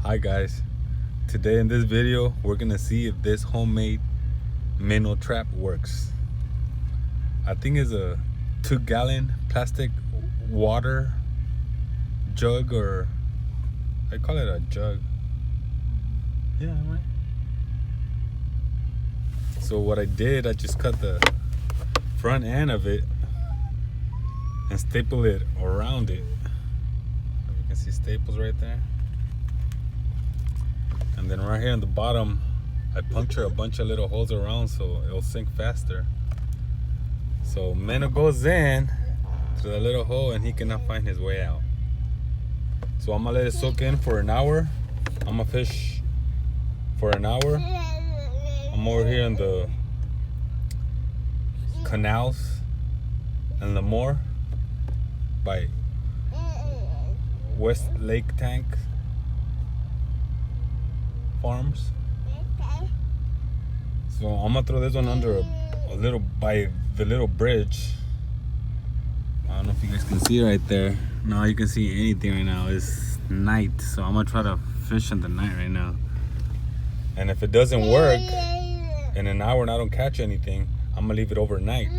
Hi guys, today in this video we're gonna see if this homemade minnow trap works. I think it's a 2-gallon plastic water jug, or I call it a jug. Yeah, right. So what I did, I just cut the front end of it and staple it around it. You can see staples right there. And then right here on the bottom, I puncture a bunch of little holes around so it'll sink faster. So minnow goes in through the little hole and he cannot find his way out. So I'm gonna let it soak in for an hour. I'm gonna fish for an hour. I'm over here in the canals in Lemoore by West Lake Tank Farms. So I'm gonna throw this one under a little, by the little bridge. I don't know if you guys can see right there. No, you can see anything right now. It's night, so I'm gonna try to fish in the night right now. And if it doesn't work in an hour and I don't catch anything, I'm gonna leave it overnight,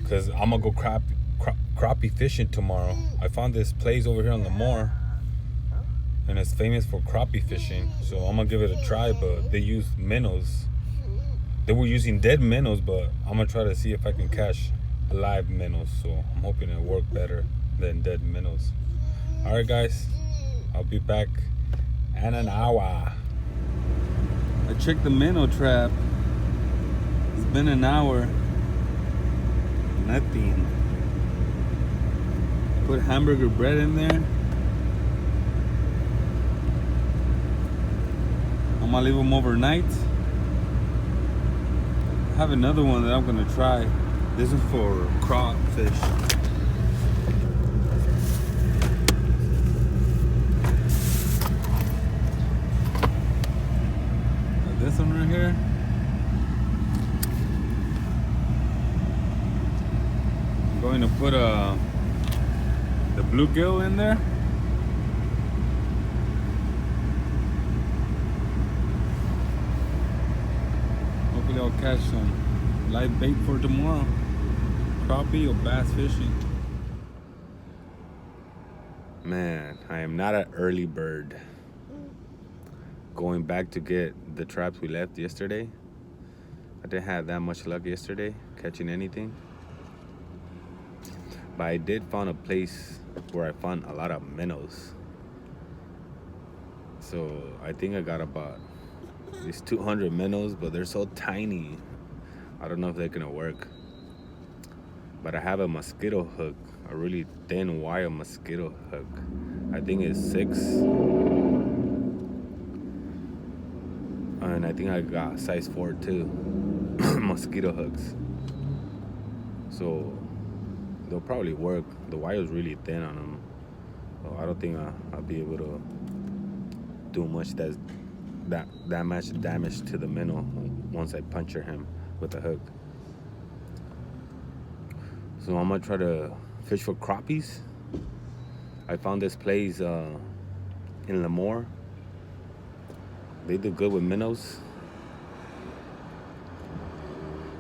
because I'm gonna go crappie fishing tomorrow. I found this place over here on Lemoore and it's famous for crappie fishing, so I'm gonna give it a try. But they use minnows. They were using dead minnows, but I'm gonna try to see if I can catch live minnows. So I'm hoping it'll work better than dead minnows. All right guys, I'll be back in an hour. I checked the minnow trap. It's been an hour. Nothing. Put hamburger bread in there. I'm gonna leave them overnight. I have another one that I'm gonna try. This is for crawfish. This one right here. I'm going to put the bluegill in there. Hopefully I'll catch some live bait for tomorrow. Crappie or bass fishing. Man, I am not an early bird. Going back to get the traps we left yesterday. I didn't have that much luck yesterday catching anything. But I did find a place where I found a lot of minnows. So I think I got about these 200 minnows, but they're so tiny. I don't know if they're gonna work. But I have a mosquito hook, a really thin wire mosquito hook. I think it's 6. And I think I got size 4 too. Mosquito hooks. So they'll probably work. The wire's really thin on them. So I don't think I'll be able to do much that much damage to the minnow once I puncture him with the hook. So I'm gonna try to fish for crappies. I found this place in Lemoore. They do good with minnows.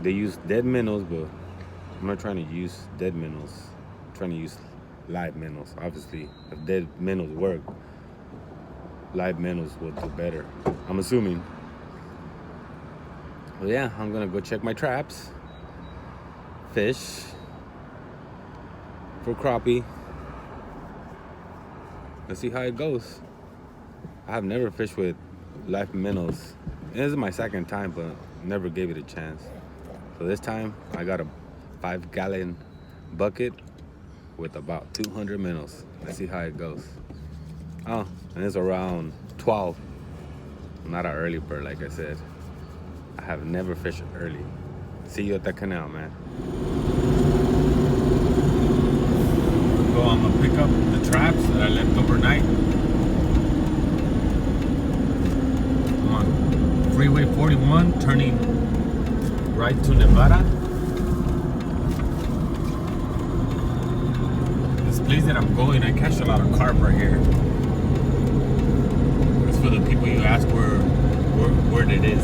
They use dead minnows, but I'm not trying to use dead minnows. I'm trying to use live minnows. Obviously, if dead minnows work, live minnows will do better, I'm assuming. Well, yeah, I'm gonna go check my traps, fish for crappie. Let's see how it goes. I have never fished with live minnows. This is my second time, but never gave it a chance. So this time I got a 5-gallon bucket with about 200 minnows. Let's see how it goes. Oh, and it's around 12. I'm not an early bird, like I said. I have never fished early. See you at the canal, man. So I'm gonna pick up the traps that I left overnight. I'm on Freeway 41, turning right to Nevada. This place that I'm going, I catch a lot of carp right here. This ask where it is.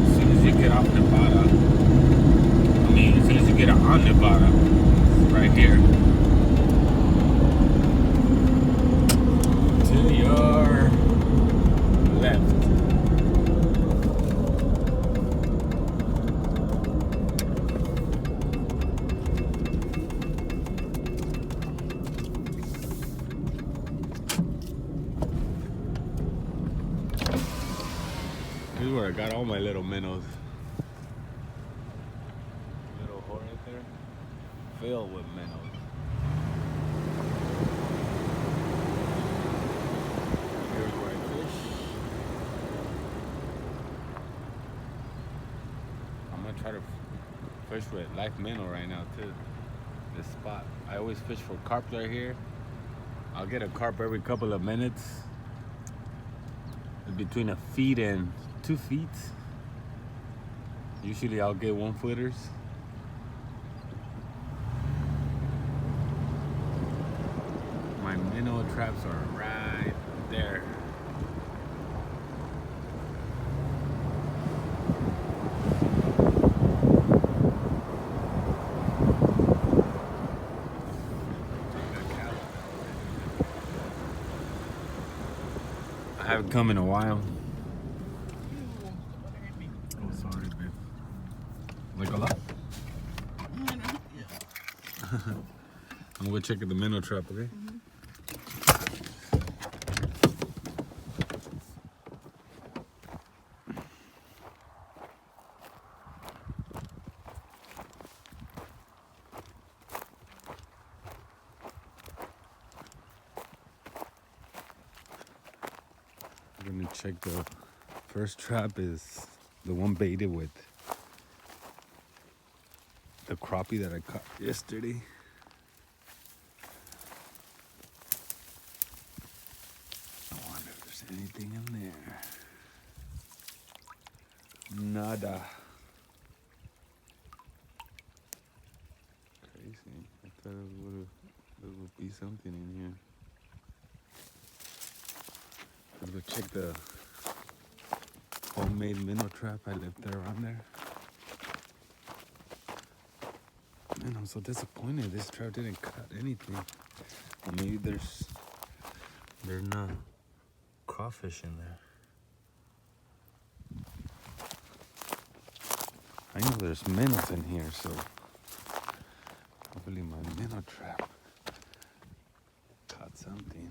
As soon as you get off Nevada, as soon as you get on Nevada, it's right here. To your left. This is where I got all my little minnows. Little hole right there, filled with minnows. Here's where I fish. I'm gonna try to fish with live minnow right now too. This spot. I always fish for carp right here. I'll get a carp every couple of minutes. Between a feet and 2 feet. Usually I'll get 1-footers. My minnow traps are right there. I haven't come in a while. Oh, sorry, babe. Like a lot? I'm gonna check at the minnow trap, okay? I'm gonna check the first trap is the one baited with the crappie that I caught yesterday. I wonder if there's anything in there. Nada. Crazy. I thought there would be something in here. Let's go check the homemade minnow trap I left there around there. Man, I'm so disappointed. This trap didn't cut anything. Well, maybe there's not crawfish in there. I know there's minnows in here, so hopefully my minnow trap caught something.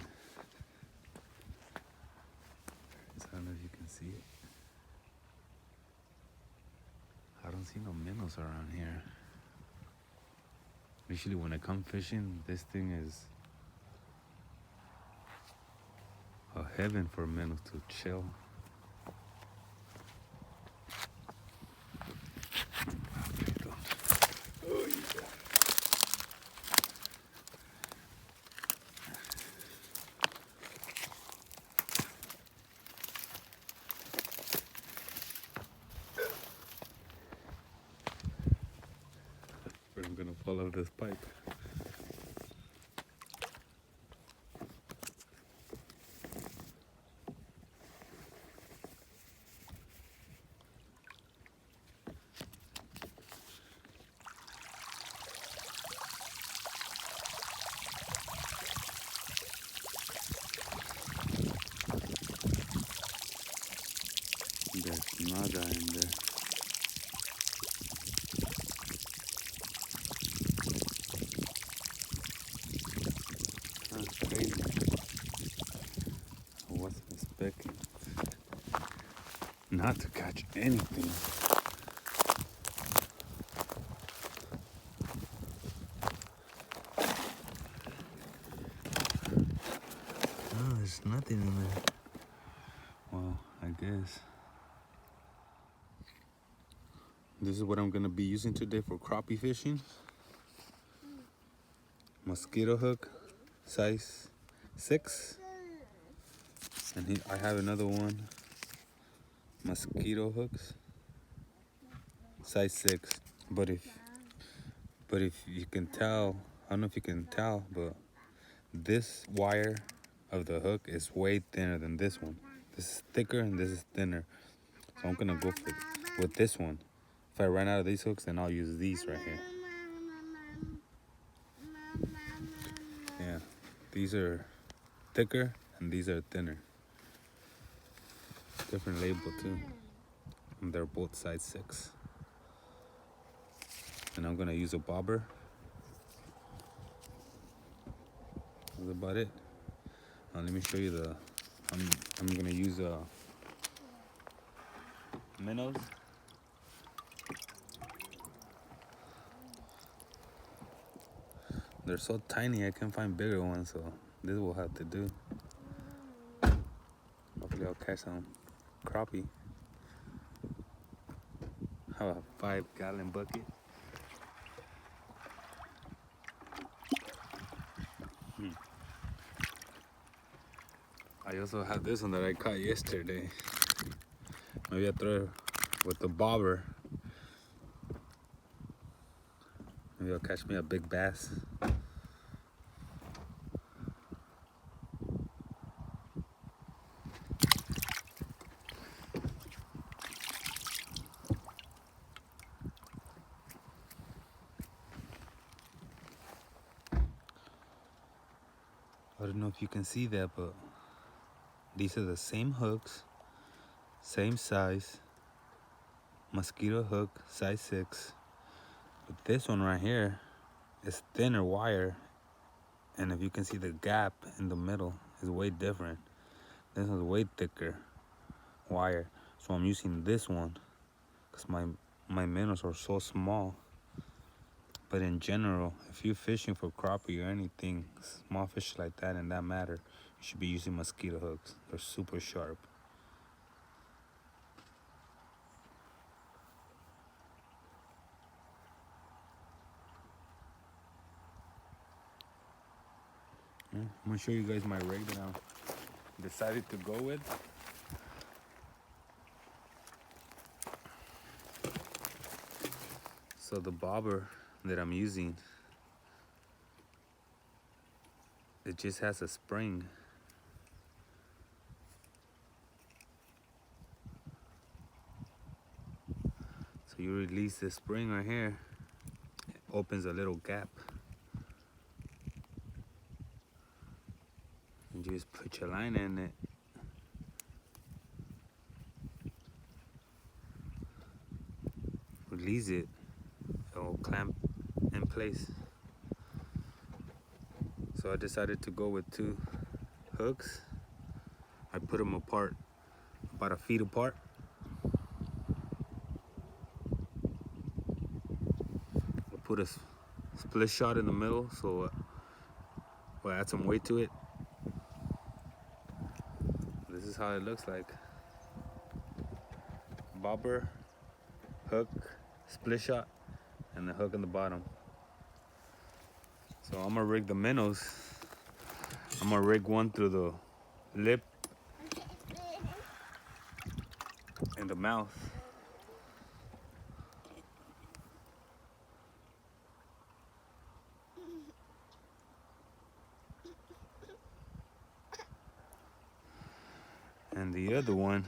I don't know if you can see it. I don't see no minnows around here. Usually when I come fishing, this thing is a heaven for minnows to chill. Oh, yeah. I'm gonna follow this pipe. There's nada in there. That's crazy. I wasn't expecting not to catch anything. Oh, there's nothing in there. Well, I guess this is what I'm gonna be using today for crappie fishing. Mosquito hook, size 6. And I have another one, mosquito hooks, size 6. But if you can tell, I don't know if you can tell, but this wire of the hook is way thinner than this one. This is thicker and this is thinner. So I'm gonna go with this one. If I run out of these hooks, then I'll use these right here. Yeah, these are thicker and these are thinner. Different label too. And they're both size 6. And I'm gonna use a bobber. That's about it. Now let me show you the. I'm gonna use minnows. They're so tiny, I can't find bigger ones, so this will have to do. Hopefully I'll catch some crappie. I have a 5-gallon bucket. I also have this one that I caught yesterday. Maybe I throw it with the bobber. Maybe I'll catch me a big bass. I don't know if you can see that, but these are the same hooks, same size, mosquito hook, size 6. But this one right here is thinner wire, and if you can see the gap in the middle is way different. This one's way thicker wire, so I'm using this one because my minnows are so small. But in general, if you're fishing for crappie or anything, small fish like that in that matter, you should be using mosquito hooks. They're super sharp. Yeah, I'm gonna show you guys my rig that I decided to go with. So the bobber that I'm using, it just has a spring. So you release the spring right here, it opens a little gap. And you just put your line in it. Release it, it will clamp in place. So I decided to go with 2 hooks. I put them apart, about 1 feet apart. I put a split shot in the middle, so we'll add some weight to it. This is how it looks like. Bobber, hook, split shot, and the hook in the bottom. So I'm gonna rig the minnows. I'm gonna rig one through the lip and the mouth. And the other one,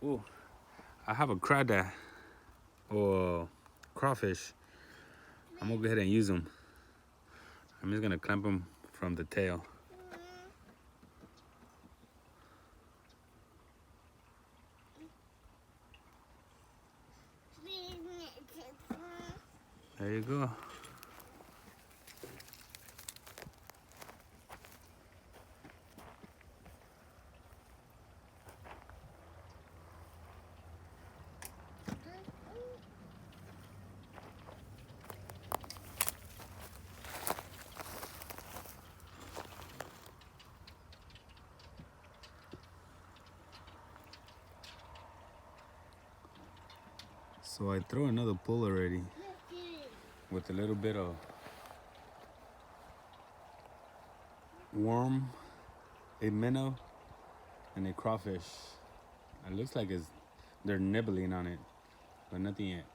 ooh, I have a crawdad or crawfish. I'm gonna go ahead and use them. I'm just gonna clamp them from the tail. There you go. So I throw another pull already with a little bit of worm, a minnow, and a crawfish. It looks like they're nibbling on it, but nothing yet.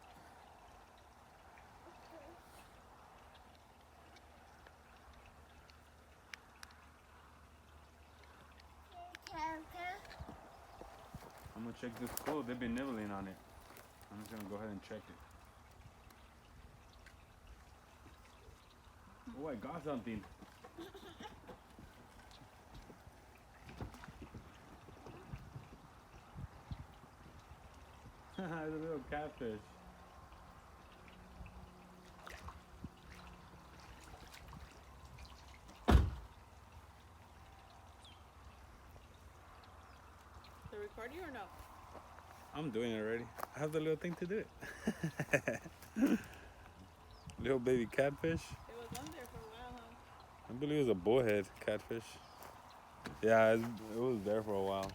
I'm gonna check this pool. They've been nibbling on it. I'm just gonna go ahead and check it. Oh, I got something. It's a little catfish. They record you or no? I'm doing it already. I have the little thing to do it. Little baby catfish. It was on there for a while, huh? I believe it was a bullhead catfish. Yeah, it was there for a while.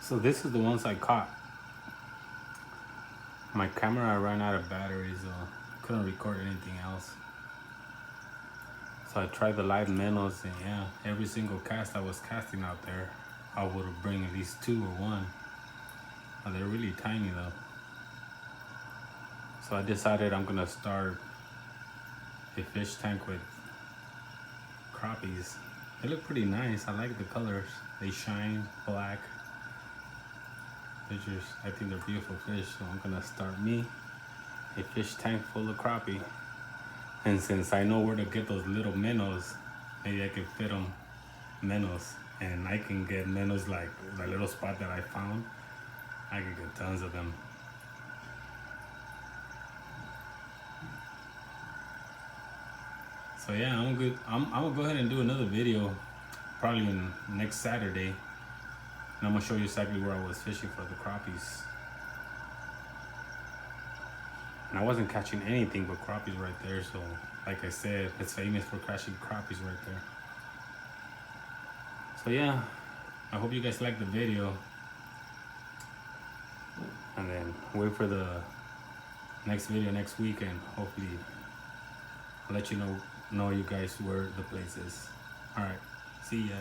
So this is the ones I caught. My camera ran out of battery, so I couldn't record anything else. So I tried the live minnows, and yeah, every single cast I was casting out there, I would bring at least 2 or 1. Oh, they're really tiny though. So I decided I'm gonna start a fish tank with crappies. They look pretty nice. I like the colors. They shine black. I think they're beautiful fish, so I'm gonna start me a fish tank full of crappie. And since I know where to get those little minnows, maybe I can fit them minnows, and I can get minnows like the little spot that I found. I can get tons of them. So yeah, I'm good. I'm gonna go ahead and do another video, probably next Saturday. And I'm gonna show you exactly where I was fishing for the crappies. And I wasn't catching anything but crappies right there. So like I said, it's famous for catching crappies right there. So yeah, I hope you guys liked the video. And then wait for the next video next week, and hopefully I'll let you know you guys where the place is. All right, see ya.